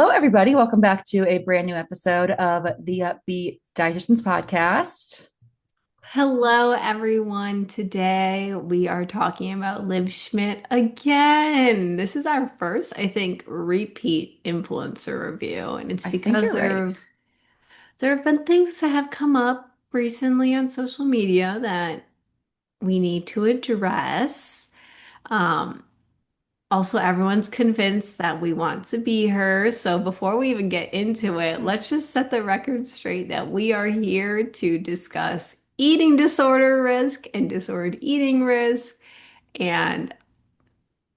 Hello, everybody. Welcome back to a brand new episode of the Up-Beet Dietitians podcast. Hello, everyone. Today we are talking about Liv Schmidt again. This is our first, I think, repeat influencer review, and it's I think because you're right. there have been things that have come up recently on social media that we need to address. Um, Also, everyone's convinced that we want to be her. So before we even get into it, let's just set the record straight that we are here to discuss eating disorder risk and disordered eating risk. And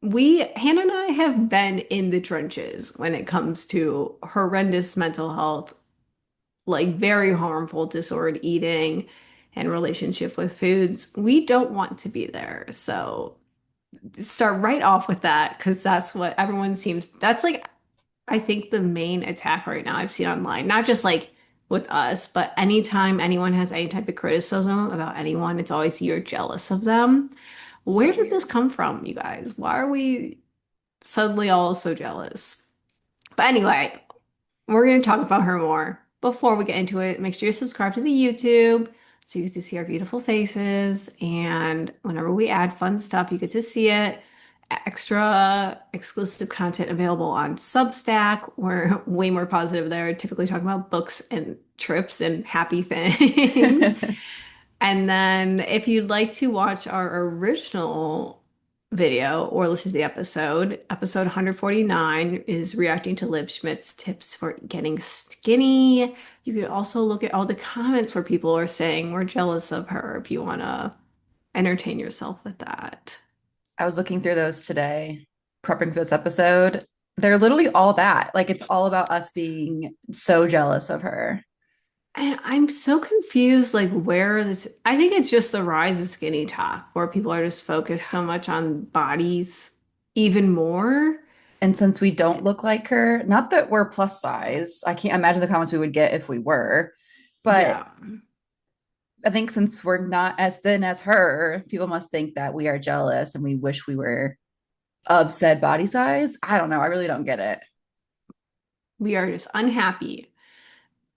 Hannah and I have been in the trenches when it comes to horrendous mental health, like very harmful disordered eating and relationship with foods. We don't want to be there. So start right off with that because that's what everyone seems that's like I think the main attack right now I've seen online, not just like with us, but anytime anyone has any type of criticism about anyone, it's always you're jealous of them. Where So did this weird. come from, you guys? Why are we suddenly all so jealous? But anyway, we're going to talk about her more. Before we get into it, make sure you subscribe to the YouTube so you get to see our beautiful faces. And whenever we add fun stuff, you get to see it. Extra exclusive content available on Substack. We're way more positive there, typically talking about books and trips and happy things. And then if you'd like to watch our original video or listen to the episode 149 is reacting to Liv Schmidt's tips for getting skinny. You could also look at all the comments where people are saying we're jealous of her if you want to entertain yourself with that. I was looking through those today, prepping for this episode. They're literally all that. Like, it's all about us being so jealous of her. And I'm so confused, like where this, I think it's just the rise of skinny talk, where people are just focused so much on bodies even more. And since we don't look like her, not that we're plus size, I can't imagine the comments we would get if we were, but Yeah. I think since we're not as thin as her, people must think that we are jealous and we wish we were of said body size. I don't know. I really don't get it. We are just unhappy,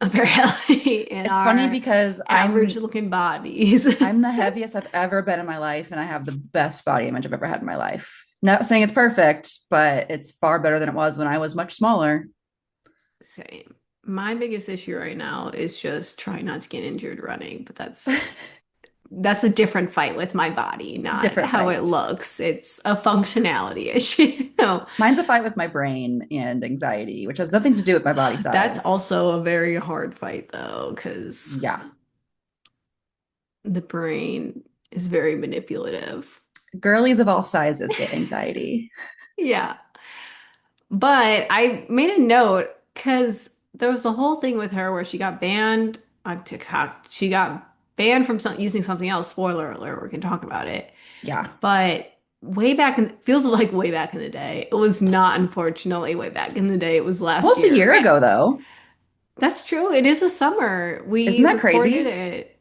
apparently, in It's funny our because average looking bodies. I'm the heaviest I've ever been in my life, and I have the best body image I've ever had in my life. Not saying it's perfect, but it's far better than it was when I was much smaller. Same. My biggest issue right now is just trying not to get injured running, but that's a different fight with my body, not Different how it fight. looks. It's a functionality issue. Mine's a fight with my brain and anxiety, which has nothing to do with my body That's size. also a very hard fight though, because Yeah. the brain is very manipulative. Girlies of all sizes get anxiety. Yeah. But I made a note because there was the whole thing with her where she got banned on TikTok. She got banned from using something else. Spoiler alert, we can talk about it. Yeah. But feels like way back in the day. It was not, unfortunately, way back in the day. It was last Almost a year year. ago, though. That's true. It is a summer. Isn't We that recorded crazy? it.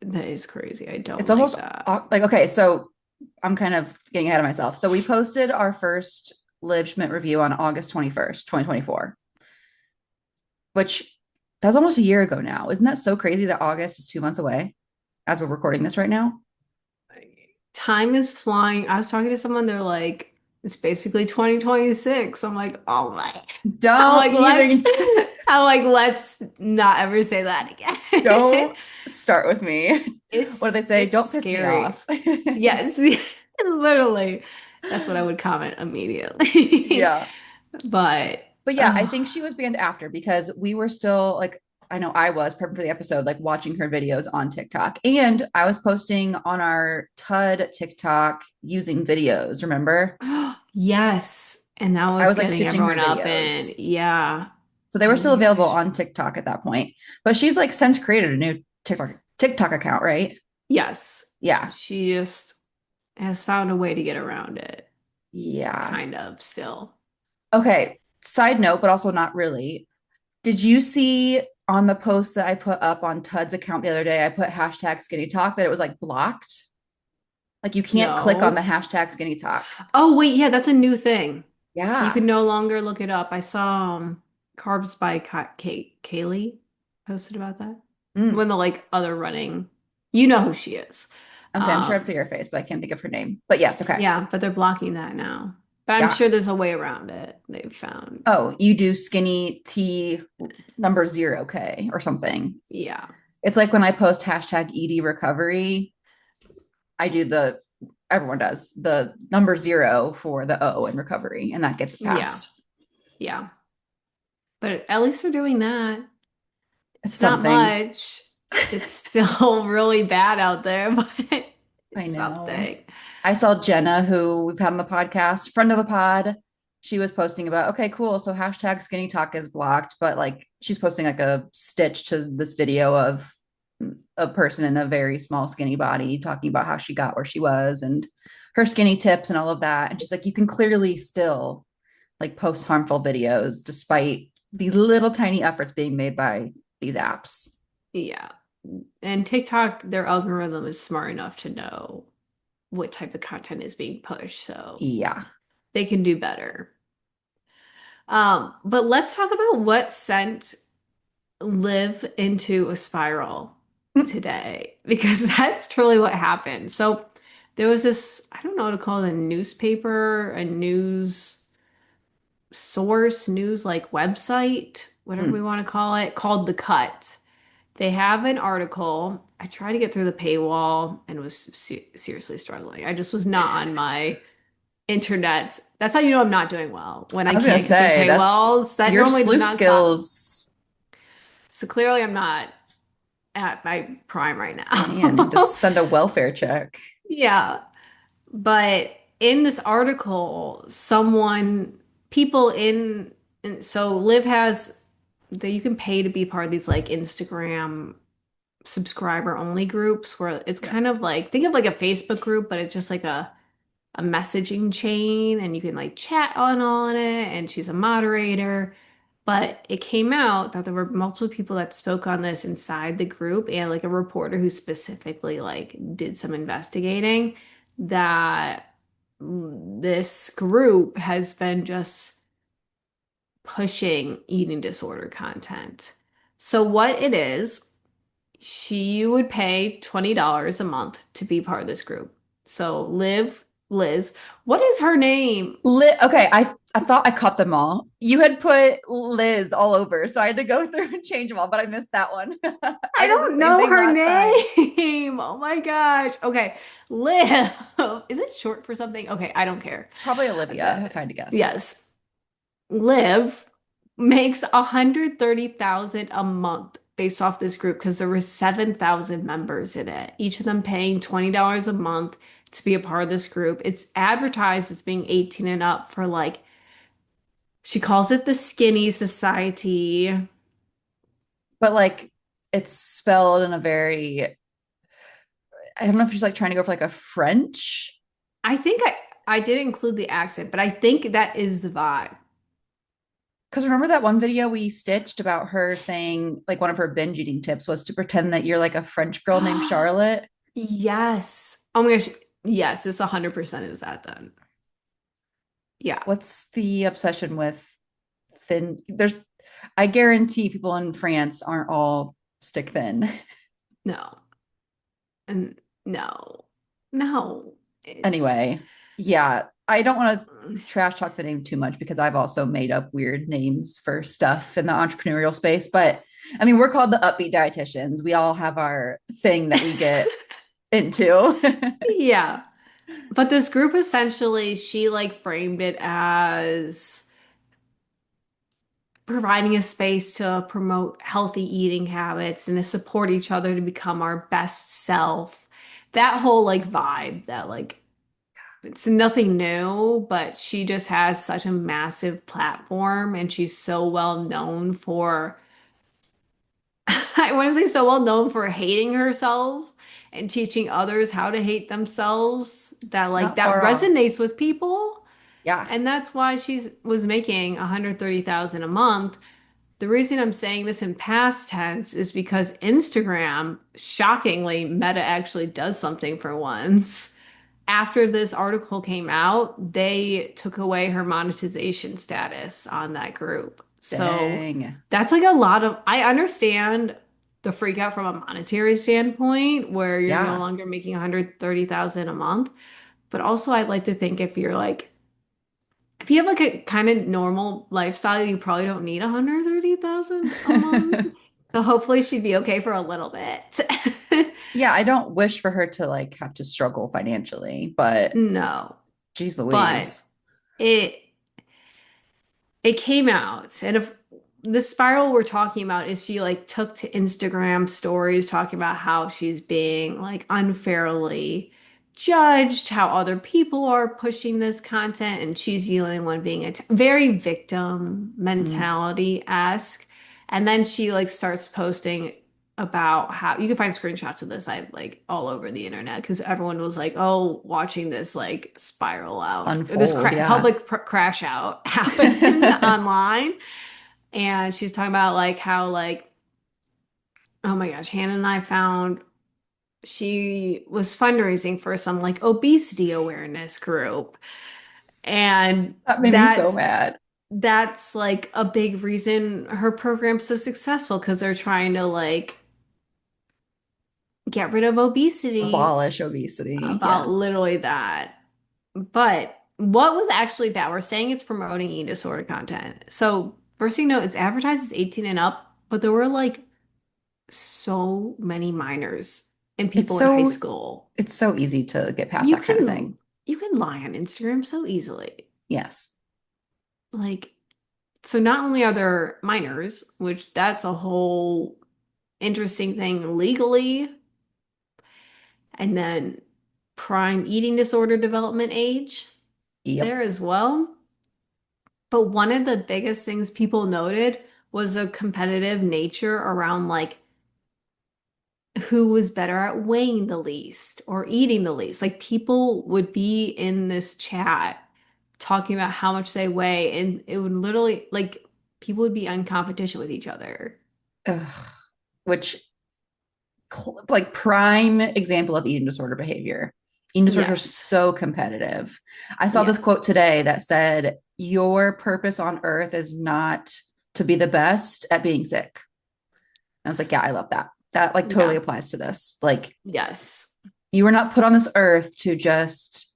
That is crazy. I don't It's like almost that. like, okay, so I'm kind of getting ahead of myself. So we posted our first Liv Schmidt review on August 21st, 2024, which that's almost a year ago now. Isn't that so crazy that August is 2 months away as we're recording this right now? Time is flying. I was talking to someone, they're like, it's basically 2026. I'm like, oh my. I'm Don't like, even let's not ever say that again. don't start with me. What do they say? It's Don't piss me scary. off. Yes, literally. That's what I would comment immediately. Yeah. But But yeah, I think she was banned after because we were still like, I know I was prepping for the episode, like watching her videos on TikTok. And I was posting on our TUD TikTok using videos, remember? yes. And that I was was like getting stitching her everyone up and videos. yeah. So they were Oh still my available gosh. on TikTok at that point. But she's like since created a new TikTok account, right? Yes. Yeah. She just has found a way to get around it, Yeah. kind of still. Okay. Side note, but also not really. Did you see on the post that I put up on Tud's account the other day? I put hashtag skinny talk that it was like blocked. Like you can't click on the No. hashtag skinny talk. Oh, wait, yeah, that's a new thing. You Yeah. can no longer look it up. I saw Carbs by Kaylee posted about that. Mm. One of the like other running, you know who she is. I'm saying I'm sure I've seen her face, but I can't think of her name. But yes, okay. Yeah, but they're blocking that now. But I'm Yeah. sure there's a way around it. They've found. Oh, you do skinny T number 0K or something. Yeah, It's like when I post hashtag ED recovery, I do everyone does the number 0 for the O in recovery, and that gets yeah, passed. yeah. But at least they're doing that. It's It's not something. much. It's still really bad out there, but I it's know. something. I saw Jenna, who we've had on the podcast, friend of the pod. She was posting about, okay, cool. So hashtag skinny talk is blocked, but like she's posting like a stitch to this video of a person in a very small, skinny body talking about how she got where she was and her skinny tips and all of that. And she's like, you can clearly still like post harmful videos despite these little tiny efforts being made by these apps. Yeah. And TikTok, their algorithm is smart enough to know what type of content is being pushed, so Yeah. they can do better. But let's talk about what sent Liv into a spiral today, because that's truly what happened. So there was this, I don't know what to call it, a newspaper, a news source, news like website, whatever we Mm. want to call it, called The Cut. They have an article. I tried to get through the paywall and was seriously struggling. I just was not on my internet. That's how you know I'm not doing well. When I I was gonna can't get through say that's paywalls, that your normally does sleuth not stop. skills. So clearly I'm not at my prime right Man, you just now. send a welfare check. Yeah. But in this article, people so Liv has that you can pay to be part of these like Instagram subscriber only groups where it's Yeah. kind of like think of like a Facebook group, but it's just like a messaging chain and you can like chat on it and she's a moderator. But it came out that there were multiple people that spoke on this inside the group and like a reporter who specifically like did some investigating that this group has been just pushing eating disorder content. So what it is, she would pay $20 a month to be part of this group. So Liz, what is her name? Okay, I thought I caught them all. You had put Liz all over, so I had to go through and change them all, but I missed that one. I I did the don't same know thing her last time. name. Oh my gosh. Okay. Liv. Is it short for something? Okay, I don't care. Probably Olivia, The, if I had to guess. yes. Liv makes 130,000 a month based off this group because there were 7,000 members in it. Each of them paying $20 a month to be a part of this group. It's advertised as being 18 and up for like she calls it the Skinny Society. But like it's spelled in a very I don't know if she's like trying to go for like a French. I think I did include the accent, but I think that is the vibe. Because remember that one video we stitched about her saying like one of her binge eating tips was to pretend that you're like a French girl named Charlotte. Yes. Oh my gosh. Yes, this 100% is that then. Yeah. What's the obsession with thin? I guarantee people in France aren't all stick thin. No. And no. No. It's Anyway, yeah, I don't want to trash talk the name too much because I've also made up weird names for stuff in the entrepreneurial space. But I mean, we're called the Up-Beet Dietitians. We all have our thing that we get into. yeah. But this group essentially, she like framed it as providing a space to promote healthy eating habits and to support each other to become our best self. That whole like vibe that like it's nothing new, but she just has such a massive platform and she's so well known for I want to say so well known for hating herself and teaching others how to hate themselves that It's like not that far off. resonates with people. Yeah. And that's why she's was making 130,000 a month. The reason I'm saying this in past tense is because Instagram, shockingly, Meta actually does something for once. after this article came out, they took away her monetization status on that group. So Dang. that's like a lot of, I understand the freak out from a monetary standpoint where you're no Yeah. longer making 130,000 a month. But also I'd like to think if you're like, if you have like a kind of normal lifestyle, you probably don't need 130,000 a month. So hopefully she'd be okay for a little bit. Yeah, I don't wish for her to like have to struggle financially, but No, geez but Louise. it it came out. And if the spiral we're talking about is she like took to Instagram stories talking about how she's being like unfairly judged, how other people are pushing this content, and she's the only one being very victim Mm, mentality-esque. And then she like starts posting about how you can find screenshots of this I like all over the internet because everyone was like, oh, watching this like spiral out, this unfold, yeah. public crash out happen online. And she's talking about like how like, oh my gosh, Hannah and I found she was fundraising for some like obesity awareness group. And That made me so mad. that's like a big reason her program's so successful because they're trying to like get rid of obesity, Abolish obesity. about Yes. literally that. But what was actually bad? We're saying it's promoting eating disorder content. So first thing you know, it's advertised as 18 and up, but there were like so many minors and It's people in high so school. it's so easy to get past You that kind of can thing. you can lie on Instagram so easily. Yes. Like, so not only are there minors, which that's a whole interesting thing legally, and then prime eating disorder development age Yep. there as well. But one of the biggest things people noted was a competitive nature around like who was better at weighing the least or eating the least. Like people would be in this chat talking about how much they weigh, and it would literally like people would be in competition with each other. Ugh. Which like prime example of eating disorder behavior. Eating disorders are Yes. so competitive. I saw this Yes. quote today that said, "Your purpose on earth is not to be the best at being sick." And I was like, "Yeah, I love that. That like totally Yeah. applies to this. Like, Yes. you were not put on this earth to just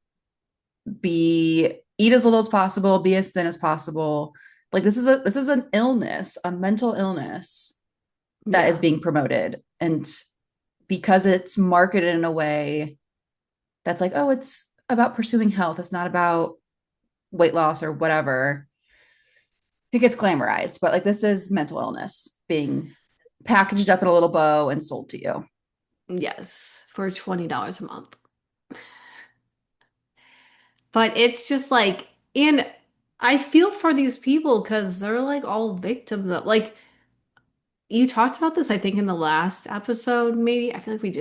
be eat as little as possible, be as thin as possible. Like this is an illness, a mental illness that is Yeah. being promoted, and because it's marketed in a way that's like, oh, it's about pursuing health. It's not about weight loss or whatever. It gets glamorized, but like this is mental illness being packaged up in a little bow and sold to you. Yes. For $20 a month. But it's just like, and I feel for these people because they're like all victims of like you talked about this, I think, in the last episode, maybe. I feel like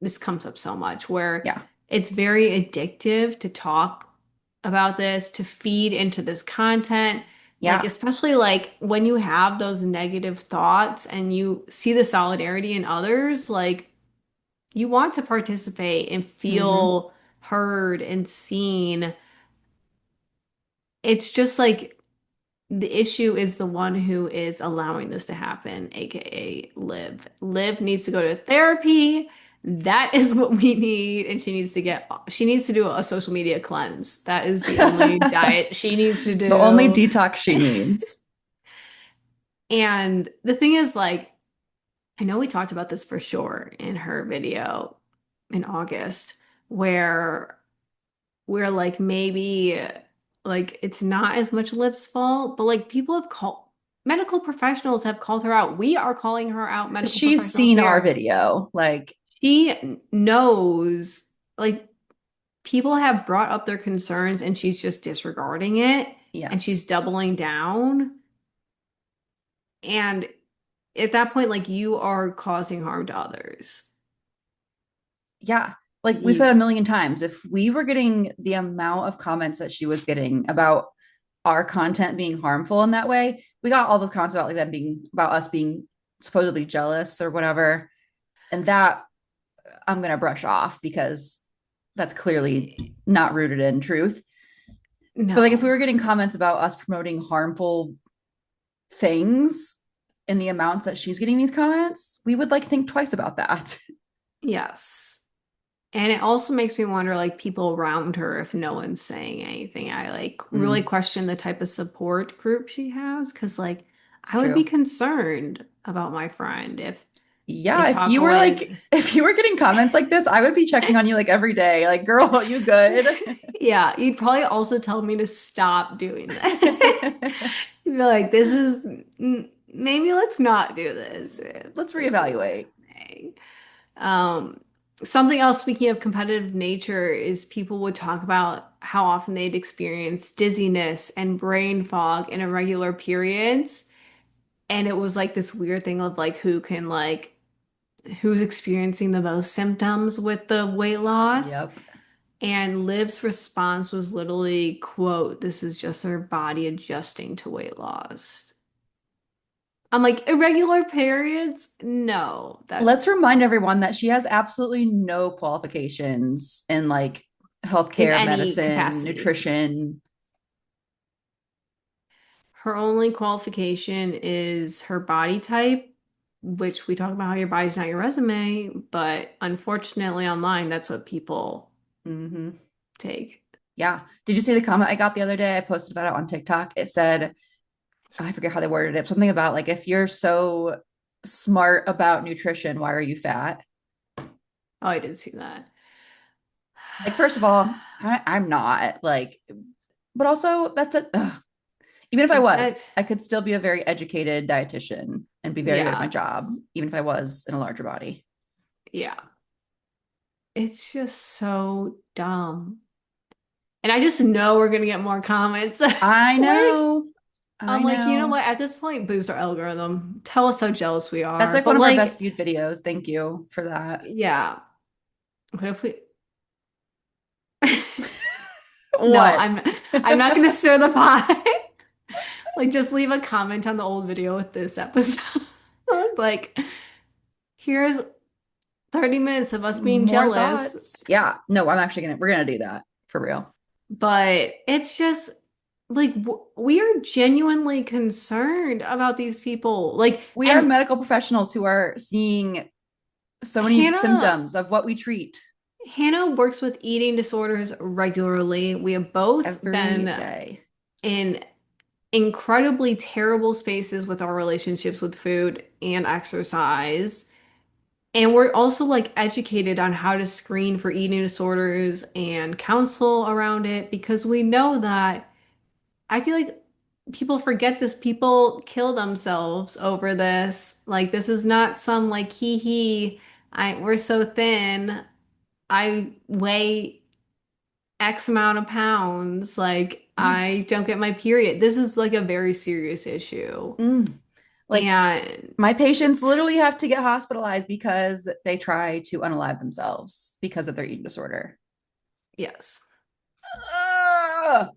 this comes up so much where Yeah. it's very addictive to talk about this, to feed into this content. Like, Yeah. especially like when you have those negative thoughts and you see the solidarity in others, like you want to participate and Mm-hmm. feel heard and seen. It's just like the issue is the one who is allowing this to happen, aka Liv. Liv needs to go to therapy. That is what we need. And she needs to do a social media cleanse. That is the only The diet she needs to only do. detox she needs. And the thing is, like, I know we talked about this for sure in her video in August, where we're like maybe like it's not as much Liv's fault, but like people have called medical professionals have called her out. We are calling her out, medical She's professionals seen our here. video. Like, She knows like people have brought up their concerns and she's just disregarding it and she's yes. doubling down. And at that point, like you are causing harm to others. Yeah. Like we said You, a million times, if we were getting the amount of comments that she was getting about our content being harmful in that way, we got all those comments about like them being about us being supposedly jealous or whatever. And that I'm gonna brush off because that's clearly not rooted in truth. But like if we No. were getting comments about us promoting harmful things in the amounts that she's getting these comments, we would like think twice about that. Yes. And it also makes me wonder, like, people around her, if no one's saying anything. I like really Mm, question the type of support group she has, because like it's I would be true. concerned about my friend if they Yeah, if talk you were like, away. if you were getting comments like this, I would be checking on you like every day. Like, girl, you good? Yeah, you'd probably also tell me to stop doing that. You'd be like, this is maybe let's not do this Let's if we're reevaluate. listening. Um, Something else, speaking of competitive nature, is people would talk about how often they'd experience dizziness and brain fog in irregular periods. And it was like this weird thing of like who's experiencing the most symptoms with the weight loss. Yep. And Liv's response was literally, quote, "This is just their body adjusting to weight loss." I'm like, irregular periods? No, Let's that's remind everyone that she has absolutely no qualifications in like in healthcare, any medicine, capacity. nutrition. Her only qualification is her body type, which we talk about how your body's not your resume, but unfortunately online, that's what people Hmm. take. Yeah. Did you see the comment I got the other day? I posted about it on TikTok. It said, I forget how they worded it, something about like, if you're so smart about nutrition, why are you fat? Oh, I did see that. Like, first of all, I'm not like, but also that's a, ugh. Even if I That, was, I could still be a very educated dietitian and be very good at my yeah, job, even if I was in a larger body. yeah. It's just so dumb. And I just know we're gonna get more comments. I Like, know. I I'm like, you know know. what? At this point, boost our algorithm. Tell us how jealous we That's are. like one But of our best like, viewed videos. Thank you for that. yeah. What if we No, What? I'm not gonna stir the pot. Like, just leave a comment on the old video with this episode. Like, here's 30 minutes of us being More jealous. thoughts? Yeah. No, we're gonna do that for real. But it's just like we are genuinely concerned about these people. Like, We are and medical professionals who are seeing so many Hannah symptoms of what we treat Hannah works with eating disorders regularly. We have both every been day. in incredibly terrible spaces with our relationships with food and exercise. And we're also like educated on how to screen for eating disorders and counsel around it because we know that I feel like people forget this. People kill themselves over this. Like this is not some like hee hee, we're so thin. I weigh X amount of pounds. Like Yes. I don't get my period. This is like a very serious issue. Mm. Like And my patients it's literally have to get hospitalized because they try to unalive themselves because of their eating disorder. yes. Ugh.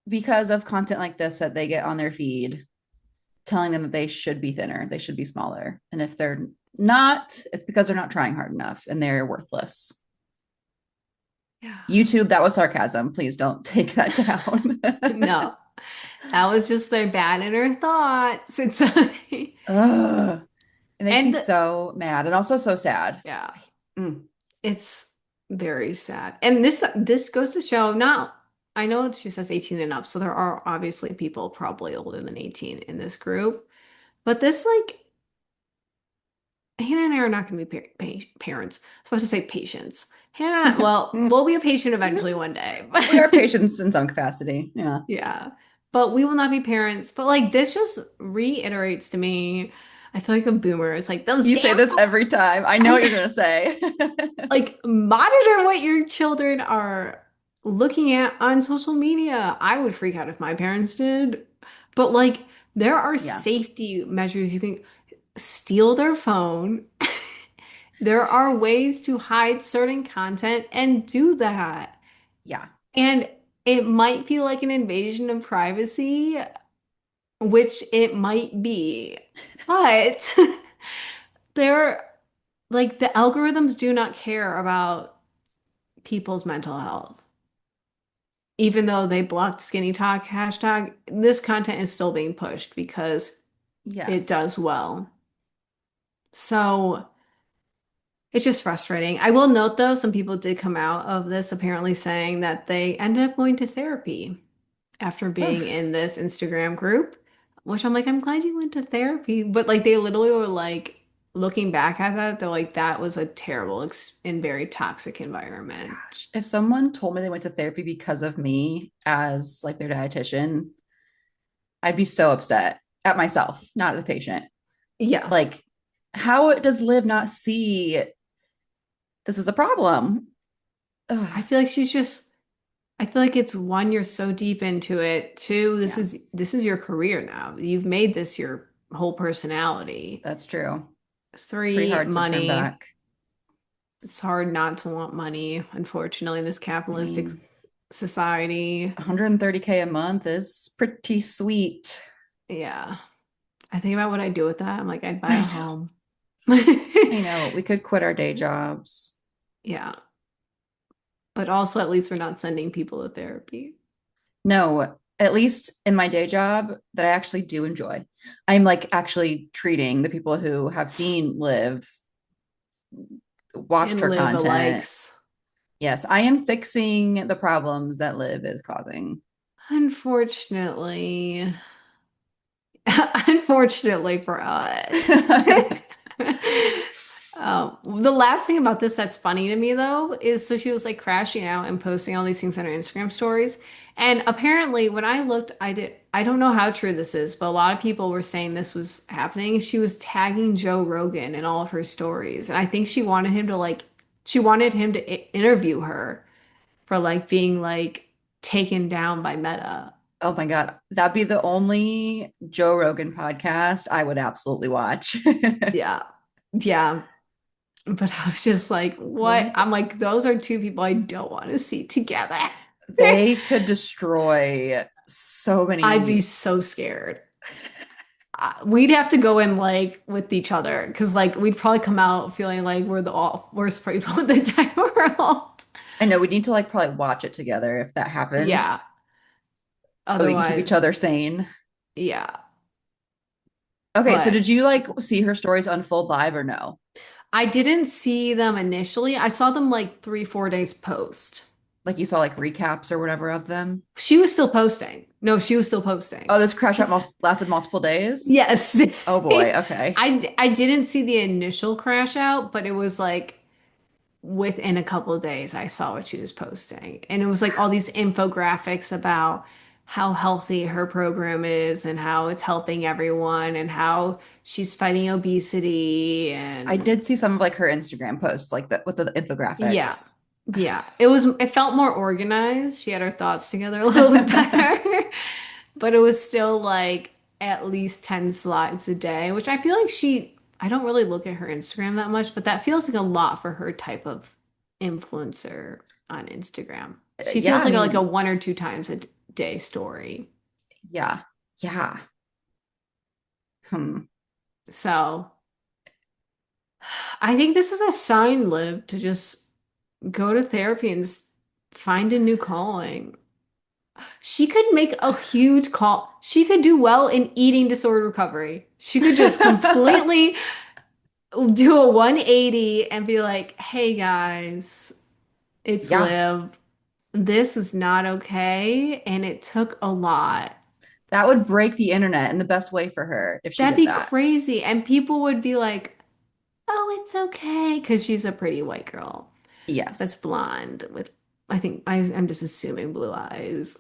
Because of content like this that they get on their feed telling them that they should be thinner, they should be smaller. And if they're not, it's because they're not trying hard enough and they're worthless. Yeah. YouTube, that was sarcasm. Please don't take that down. No. That was just their bad inner thoughts. It's Ugh. It makes me and so mad and also so sad. yeah, Mm. it's very sad. And this goes to show not I know she says 18 and up, so there are obviously people probably older than 18 in this group. But this like Hannah and I are not going to be parents. I was supposed to say patients. Hannah, well, we'll be a patient eventually one day. We are patients in some capacity. Yeah. Yeah. But we will not be parents. But like this just reiterates to me, I feel like a boomer. It's like those You say damn this every time. I know what you're going to say. like monitor what your children are looking at on social media. I would freak out if my parents did. But like there are Yeah. safety measures. You can steal their phone. There are ways to hide certain content and do that. Yeah. And it might feel like an invasion of privacy, which it might be. But they're like the algorithms do not care about people's mental health. Even though they blocked Skinny Talk hashtag, this content is still being pushed because it Yes. does well. So it's just frustrating. I will note though, some people did come out of this apparently saying that they ended up going to therapy after Oh, being in this Instagram group, which I'm like, I'm glad you went to therapy. But like they literally were like looking back at that, they're like, that was a terrible ex and very toxic environment. gosh. If someone told me they went to therapy because of me as like their dietitian, I'd be so upset at myself, not at the patient. Yeah. Like, how does Liv not see this is a problem? I Ugh, feel like she's just I feel like it's one, you're so deep into it. Two, yeah, this is your career now. You've made this your whole personality. that's true. It's pretty Three, hard to turn money. back. It's hard not to want money, unfortunately, in this I capitalistic mean, society. 130K a month is pretty sweet. Yeah. I think about what I do with that. I'm like, I'd buy I a know. home. I know. We could quit our day jobs. Yeah. But also, at least we're not sending people to therapy. No, at least in my day job that I actually do enjoy. I'm like actually treating the people who have seen Liv, watched And her live a content. likes. Yes, I am fixing the problems that Liv is causing. Unfortunately, unfortunately for us. The last thing about this that's funny to me though is so she was like crashing out and posting all these things on her Instagram stories. And apparently when I looked, I don't know how true this is, but a lot of people were saying this was happening. She was tagging Joe Rogan in all of her stories. And I think she wanted him to interview her for like being like taken down by Meta. Oh my God. That'd be the only Joe Rogan podcast I would absolutely watch. Yeah. Yeah. But I was just like, what? What? I'm like, those are two people I don't want to see together. They could destroy so I'd be many. so scared. We'd have to go in like with each other because like we'd probably come out feeling like we're the worst people in the entire world. I know we need to like probably watch it together if that happened Yeah. so we can keep each Otherwise, other sane. yeah. Okay, so But did you like see her stories unfold live or no? I didn't see them initially. I saw them like 3, 4 days post. Like you saw like recaps or whatever of them? She was still posting. No, she was still posting. Oh, this crash out lasted multiple days? Yes. Oh boy, okay. I didn't see the initial crash out, but it was like within a couple of days I saw what she was posting. And it was like all these infographics about how healthy her program is and how it's helping everyone and how she's fighting obesity I and did see some of like her Instagram posts like that with the yeah. infographics. Yeah. It felt more organized. She had her thoughts together a little bit better. But it was still like at least 10 slides a day, which I feel like I don't really look at her Instagram that much, but that feels like a lot for her type of influencer on Instagram. She Yeah, feels I like a mean, 1 or 2 times a day story. yeah. Yeah. Hmm. So I think this is a sign, Liv, to just go to therapy and find a new calling. She could make a huge call. She could do well in eating disorder recovery. She could just completely do a 180 and be like, hey guys, it's Yeah, Liv. This is not okay. And it took a lot. that would break the internet in the best way for her if she That'd did be that. crazy. And people would be like, oh, it's okay. Because she's a pretty white girl that's Yes. blonde with, I'm just assuming blue eyes.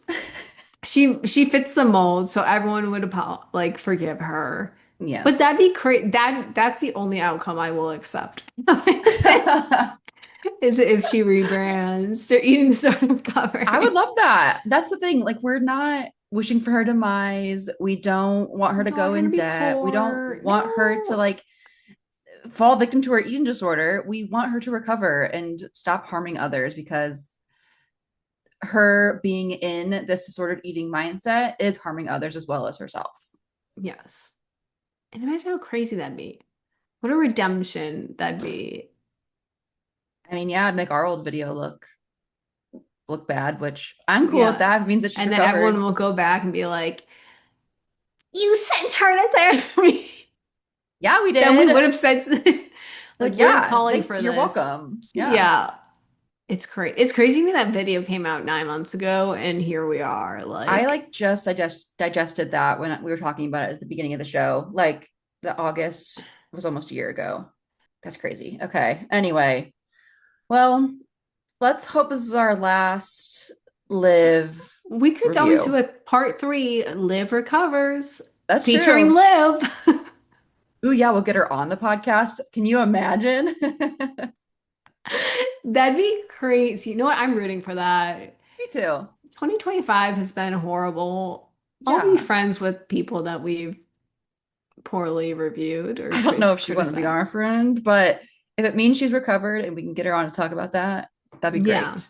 She fits the mold, so everyone would like forgive her. But Yes. that'd be crazy. That's the only outcome I will accept. Is if she rebrands to eating soda I would recovery. love that. That's the thing. Like, we're not wishing for her demise. We don't want her We to don't go want her to in be debt. We don't poor. want her to No. like fall victim to her eating disorder. We want her to recover and stop harming others because her being in this disordered eating mindset is harming others as well as herself. Yes. And imagine how crazy that'd be. What a redemption that'd be. I mean, yeah, make our old video look. look bad, which I'm cool with Yeah. that. It means that she's And then everyone recovered. will go back and be like, you sent her to therapy. Yeah, we Then we did. would have said, like, Like, we're yeah, calling thank for you're this. welcome. Yeah. Yeah. It's crazy to me that video came out 9 months ago and here we are. I Like, like just digested that when we were talking about it at the beginning of the show. Like the August was almost a year ago. That's crazy. Okay. Anyway, well, let's hope this is our last live we could always do review. a part three, Liv recovers, That's featuring true. Liv. Ooh, yeah, we'll get her on the podcast. Can you imagine? Me That'd be crazy. You know what? I'm rooting for that. too. 2025 has been horrible. I'll be Yeah. friends with people that we've poorly reviewed or I don't know if she want to be criticized. our friend, but if it means she's recovered and we can get her on to talk about that, that'd be Yeah. great.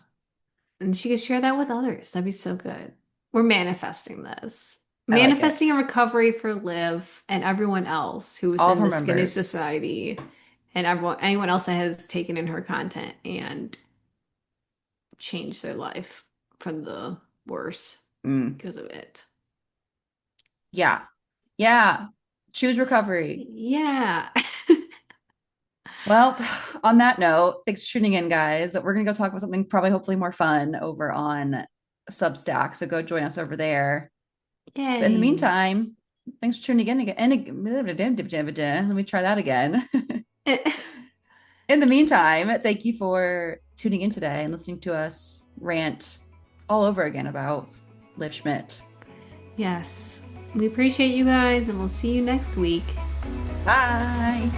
And she could share that with others. That'd be so good. We're manifesting this. I like it. Manifesting a recovery for Liv and everyone else who is All of in her the skinny members. society and anyone else that has taken in her content and changed their life for the worse Mm. because of it. Yeah. Yeah. Choose recovery. Yeah. Well, on that note, thanks for tuning in, guys. We're going to go talk about something probably hopefully more fun over on Substack. So go join us over there. But in the Yay. meantime, thanks for tuning in again. Let me try that again. In the meantime, thank you for tuning in today and listening to us rant all over again about Liv Schmidt. Yes. We appreciate you guys and we'll see you next week. Bye.